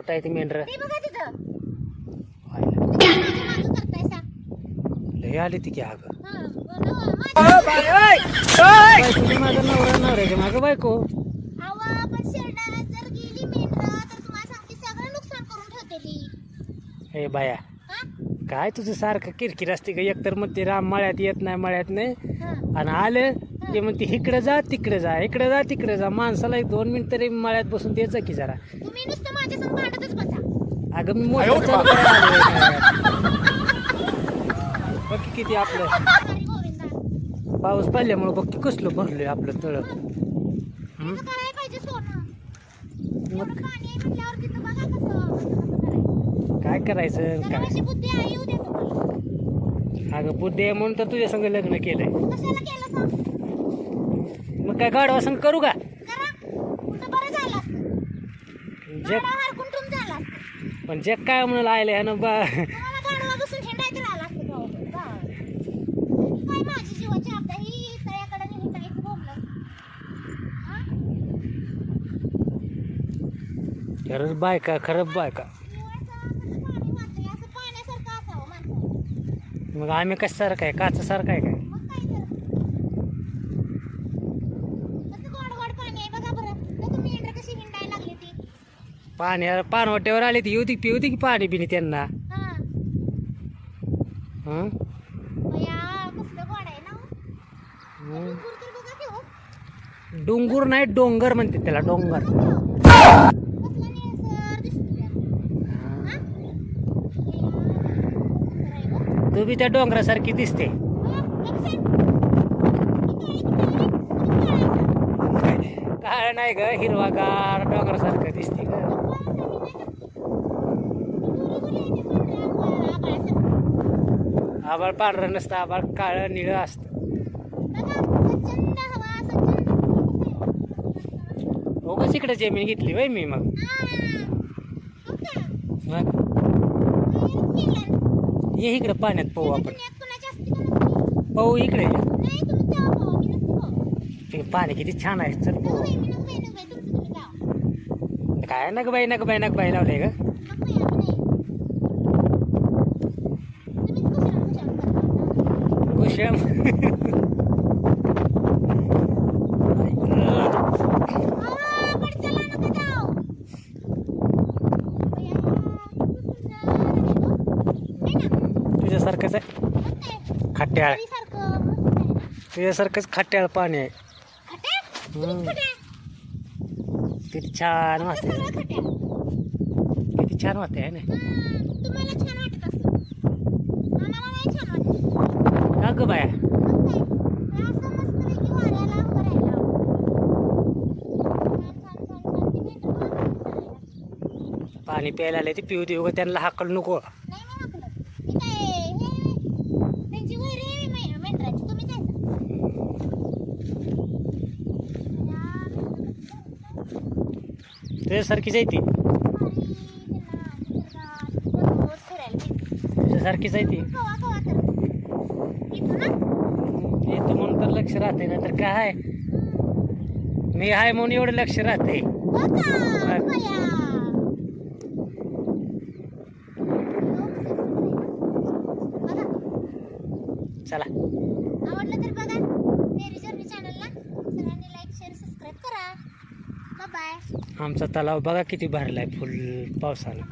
कुठं आहे ती मेंढर ते बघा तिथं लय आली ती की अगं हा तुझ्या माझा नवरा नवऱ्याच्या मागं बायको. आवा पण शेरडा जर गेली मेंढरा तर तुम्हाला सांगते सगळं नुकसान करून ठेवतेली. हे बाया हा काय तुझं सारखं किरकिर असते का? एकतर मग ते राम मळ्यात येत नाही मळ्यात नाही हा आणि आलं की मग ते इकडे जा तिकडे जा इकडे जा तिकडे जा. माणसाला 2 मिनिट तरी मळ्यात बसून द्यायचं की जरा. तुम्ही नुसतं माझ्या संग भांडतच बसा. अगं मी मोटर चालू करायला आलोय काय. बघ की किती आपलं हरी गोविंदा पाऊस पडल्यामुळे बघ की कसलं भरलंय आपलं तळ. तिथं करायला पाहिजे सोनं. मग एवढं पाणी आहे म्हटल्यावर तिथं बघा कसं करायचं. काय करायचं जरा काय. अशी बुद्धी आहे येऊ दे तुम्हाला. अगं बुद्धी आहे म्हणून तर तुझ्या संग लग्न केलंय. कशाला केलं सांग? मग काय गाडवा संग करू का? करा कुठं बरं झालं असतं. जग गाडवा हरकून ठेवून झालं असतं. पण जग काय म्हणाल आयले ह्यानं बा. तुम्हाला गाडवा बसून हिंडायचं राहिलं असतं गावात. काय माझी जीवाची आपदा ही तळ्याकडे हिंडायचं बोंबलं. हा? खरंच बायका खरंच बायका. जीवाचं कसं पाणी वाचलंय असं पाण्यासारखं असावं माणसाला. मग आम्ही कसं सारखं आहे काच सारखं आहे काय? मग काय तर कसं गोड गोड पाणी आहे बघा बरं. तर तुम्ही मेंढरं कशी हिंडायला लागली ती. पानवट्यावर आली ती येऊ दे पिऊ दे की पाणी बिनी त्यांना. हा हं? बया कसलं गोड आहे ना हो. हं. डुंगर तर बघा की हो. डोंगर नाही डोंगर म्हणते त्याला डोंगर. कसला निळसर दिसतोय. हा? तू बी त्या डोंगरासारखी दिसते. काय नाही ग हिरवागार डोंगरासारखं दिसते ग. आभाळ पांढरं नसतं आभाळ काळं निळं असतं. उगाच इकडे जमीन घेतली वय मी मग. मग ये इकडे पाण्यात पाहू आपण. पाहू इकडे ते पाणी किती छान आहे. चल पाहू. काय नग बाई नग बाई नग बाई लावले ग. कुशम तुझ्यासारखंच आहे खट्याळ. तुझ्यासारखंच खट्याळ पाणी आहे. किती छान वाटते किती छान वाटते आहे ना. तुम्हाला छान वाटत असं आम्हाला नाही छान वाटत. का ग बाया. असं मस्तपैकी वाऱ्याला उभं राहिलं. पाणी प्यायला आले ते पिऊ देऊ ग त्यांना हाकल नको. नाही मी हाकलं. मी काय हे त्यांची वैर आहे मेंढराची तुम्ही जायचं. तुझ्यासारखीच आहे ती. तुझ्यासारखीच आहे ती. कवा कवा तर इथं ना येतो म्हणून तर लक्ष राहते ना तर काय मी आहे म्हणून एवढं लक्ष राहते. बघा बया. चला आवडलं तर बघा मेरी जर्नी चॅनलला सगळ्यांनी लाईक शेअर सबस्क्राईब करा. Bye bye. आमचा तलाव बघा किती भरलाय फुल पावसानं.